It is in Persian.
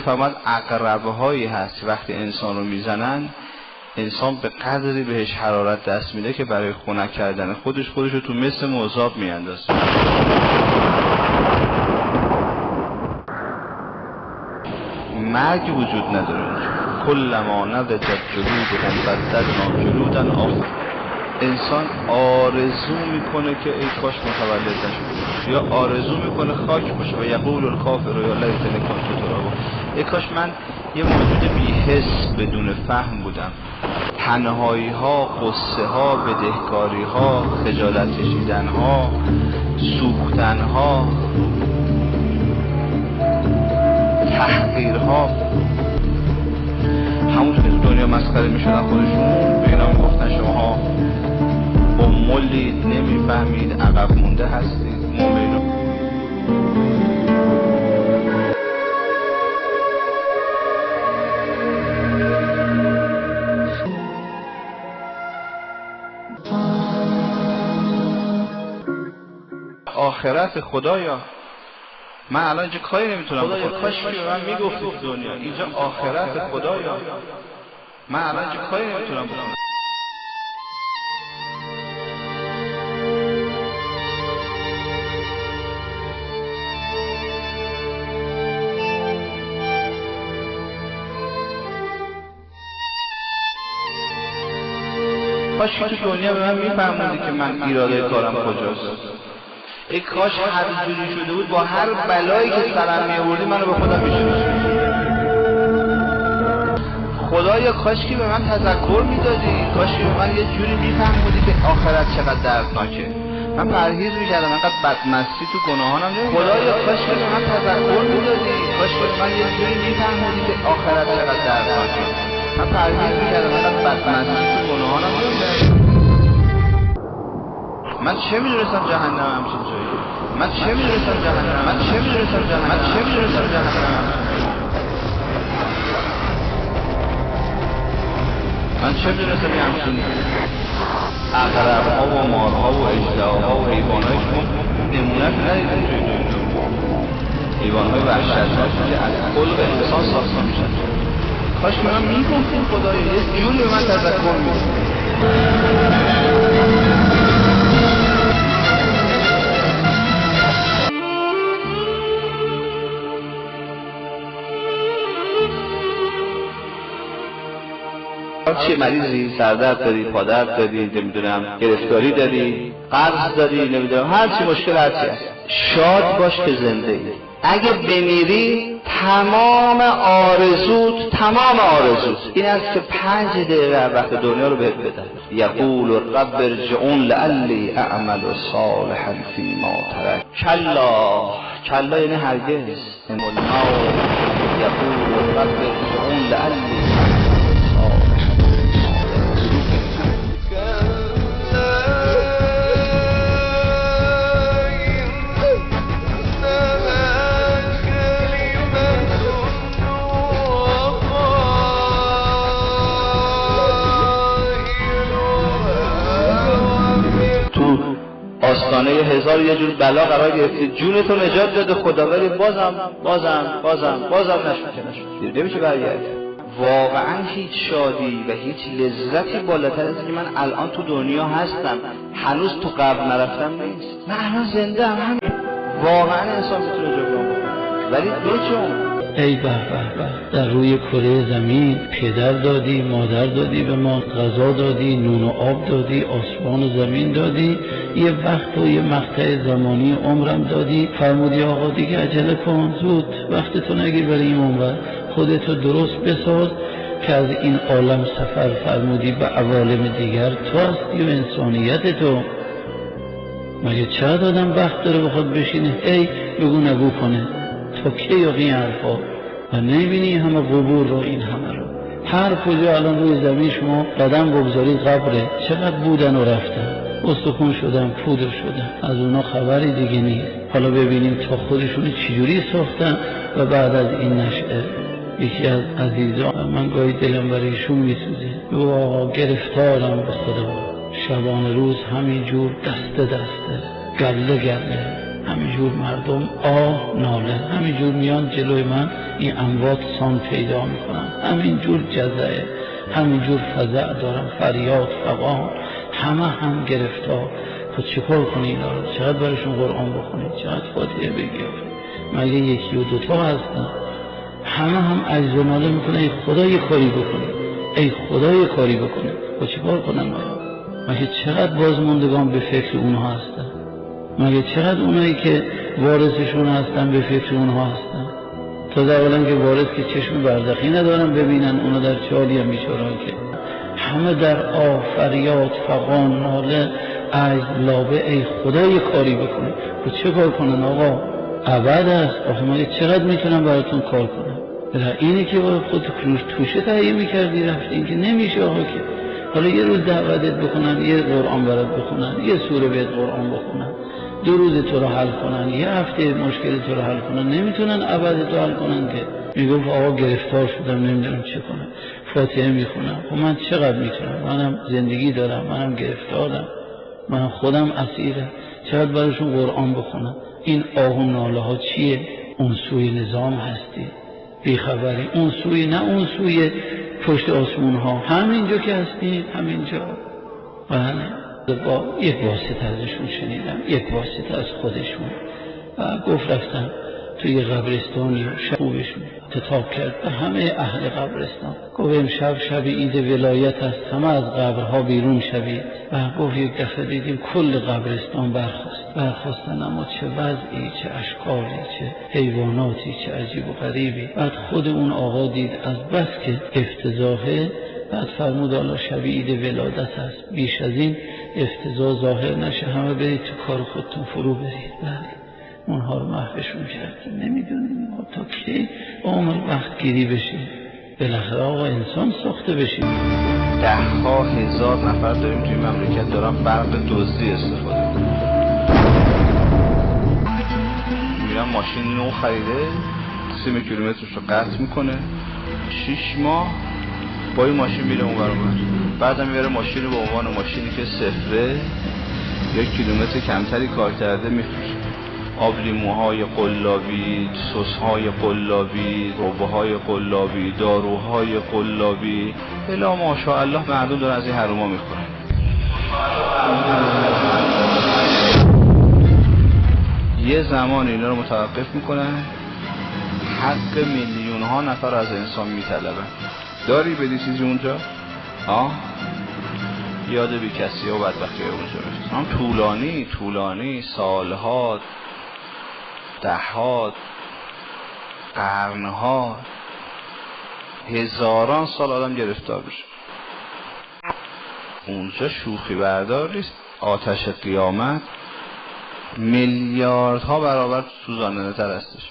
میفهمد عقربه هایی هست وقتی انسان رو میزنن انسان به قدری بهش حرارت دست میده که برای خنک کردن خودش رو تو مثل مذاب میاندازه. مرگ وجود نداره. کلما نضجت جلودهم بدلنا جلودا آخر. انسان آرزو میکنه که ای کاش متولد نشده یا آرزو میکنه خاک باشه و یقول الکافر یا لیتنی کنت ترابا. ای کاش من یه موجود بی‌حس بدون فهم بودم. تنهایی ها، قصه ها، بدهکاری ها، خجالت کشیدن ها، سوختن ها، تحقیر ها، همون که دنیا مسخره میشدن خودشون به اینا میگفتن شماها مولید، نمیفهمید، عقب مونده هستید. مومنون آخرت خدایا من الان اینجا کاری نمیتونم بکنم. کاش که به من میگفتید دنیا اینجا آخرت خدایا من الان اینجا کاری نمیتونم بکنم. کاش که تو دنیا به من میفهموندی که من ایراده کارم کجاست. ای کاش هر جوری شده بود با هر بلایی که سرم میآوردی منو به خودم میشوندی. خدایا کاش که به من تذکر میدادی، کاش که به من یه جوری میفهموندی که آخرت چقدر دردناکه. من پرهیز میکردم انقدر بدمستی تو گناهانم نمی‌کردم. خدایا کاش که به من تذکر میدادی، کاش که به من یه جوری میفهموندی که آخرت چقدر دردناکه. من پرهیز میکردم انقدر بدمستی تو گناهانم نمی‌کردم. من چه میدونستم جهنم همچین جاییه. من چه میدونستم جهنم همچین عقرب‌ها و مارها و اژدهاها و حیوان‌هایشون نمونه‌اش ندیدیم توی دنیا. حیوان‌های وحشتناکی که از خلق انسان ساخته میشن. کاش که من میگفتیم خدایا یه جوری به من تذکر میدید. چه مریضی، سردرد داری، پادرد داری، نمیدونم گرفتاری داری، قرض داری، نمیدونم هر چی مشکل هستی هست، شاد باش که زنده ای. اگه بمیری تمام آرزوت این است که 5 دقیقه وقت دنیا رو بهت بدن. یقول رب ارجعون لعلی اعمل صالحا فیما ترک. کلا یعنی هرگز. یقول رب ارجعون لعلی آستانه 1000 یه جور بلا قرار گرفتی، جونتو نجات داده خدا، ولی بازم نشد. نمیشه برگردی. واقعا هیچ شادی و هیچ لذتی بالاتر از که من الان تو دنیا هستم، هنوز تو قبر نرفتم نیست. من الان زنده هم واقعا انسان میتونه جبران بکنه، ولی دوچون ای به در روی کره زمین پدر دادی، مادر دادی، به ما غذا دادی، نون و آب دادی، آسمان و زمین دادی، یه وقت و یه مقطع زمانی عمرم دادی، فرمودی آقا دیگه عجله کن، زود وقت تو نگیر برای این عمر، خودتو درست بساز که از این عالم سفر فرمودی به عوالم دیگر. تو هستی و انسانیت تو. مگه چقدر آدم وقت داره بخواد بشینه ای بگو نگو کنه؟ تا کی یقین حرفا و نمیبینی همه قبور رو، این همه رو هر کجا الان روی زمین شما قدم بگذارید قبره، چقدر بودن و رفتن، استخون شدن، پودر شدن، از اونا خبری دیگه نیست. حالا ببینیم تا خودشون چجوری ساختن. و بعد از این نشعه یکی از عزیزان، من گاهی دلم برای ایشون میسوزه، بگو آقا گرفتارم به خدا، شبانه روز همینجور دسته گله همینجور مردم آه ناله همینجور میان جلوی من این اموات سان پیدا میکنن، همینجور جزعه، همینجور فزع دارن، فریاد فغان، همه هم گرفتار. خود چیکار کنی اینا رو؟ چقدر براشون قرآن بخونید، چقدر فاتحه بگی؟ مگه یکی و دوتا هستن؟ همه هم عجز و ناله میکنه ای خدا یه کاری بکنه، ای خدا یه کاری بکنه. خود چیکار کنن آیا؟ مگه چقدر بازماندگان به فکر اونها هستن؟ مگه چقدر اونایی که وارثشون هستن به فکر اونها هستن؟ تا در حالا که وارث که چشم بردقی ندارن ببینن اونا در چالی هم بیچاران که همه در آه فریاد فغان ناله عجز لابه ای خدا یه کاری بکنه. خود چه کار کنن آقا؟ ابد است. آخه مگه چقدر میتونن براتون کار کنن؟ اینه که باید خود توشه تهیه میکردی رفتی، این که نمیشه آقا که حالا یه روز دعوتت بکنن، یه قرآن برات بخونن، یه سوره بهت قرآن بخونن، 2 روز تو رو حل کنن، یه هفته مشکل تو رو حل کنن، نمیتونن ابد تو حل کنن که. میگفت آقا گرفتار شدم نمیدونم چه کنم، فاتحه میخونم. خب من چقدر میتونم؟ منم زندگی دارم، منم گرفتارم، من خودم اسیرم، چقدر براشون قرآن بخونم؟ این آه و ناله ها چیه؟ اون سوی نظام هستی، بیخبری، اون سوی نه اون سوی پشت آسمون ها، همینجا که هستی، همینجا. بله، با یک واسطه ازشون شنیدم، یک واسطه از خودشون، و گفت رفتم توی قبرستانی خوبشون خطاب کرد به همه اهل قبرستان، گفت امشب شب عید ولایت است، همه از قبرها بیرون شوید. و گفت یک دفعه دیدیم کل قبرستان برخواستن، اما چه وضعی، چه اشکالی، چه حیواناتی، چه عجیب و غریبی. بعد خود اون آقا دید از بس که افتضاحه، بعد فرمود حالا شب عید ولادت است، بیش از این افتضاح ظاهر نشه، همه برید تو کار خودتون فرو برید. بله، اونها رو محوشون کردیم. نمیدونیم ما تا کی عمر وقت گیری بشیم، بالاخره آقا انسان ساخته بشیم. 10,000 نفر داریم توی مملکت دارن برق دزدی استفاده میکنن. میرن ماشین نو خریده 30 کیلومترش رو قطع میکنه، 6 ماه با این ماشین میره اون ور اون. بعدم میبره ماشین رو به عنوان ماشینی که صفره 1 کیلومتر کمتری کار کرده میفروشه. آبلیموهای قلابی، سسهای قلابی، روبه‌های قلابی، داروهای قلابی، الا ماشاءالله مردم دارن از این حروما میخورن. یه زمان اینا رو متوقف میکنن، حق میلیون ها نفر از انسان میطلبن. داری بدی چیزی اونجا؟ یاد بی کسی و بدبختی اونجا میشه. طولانی سالها، دهها، قرنها، هزاران سال آدم گرفتار بشه. اونجا شوخی بردار نیست. آتش قیامت میلیاردها برابر سوزاننده تر هستش.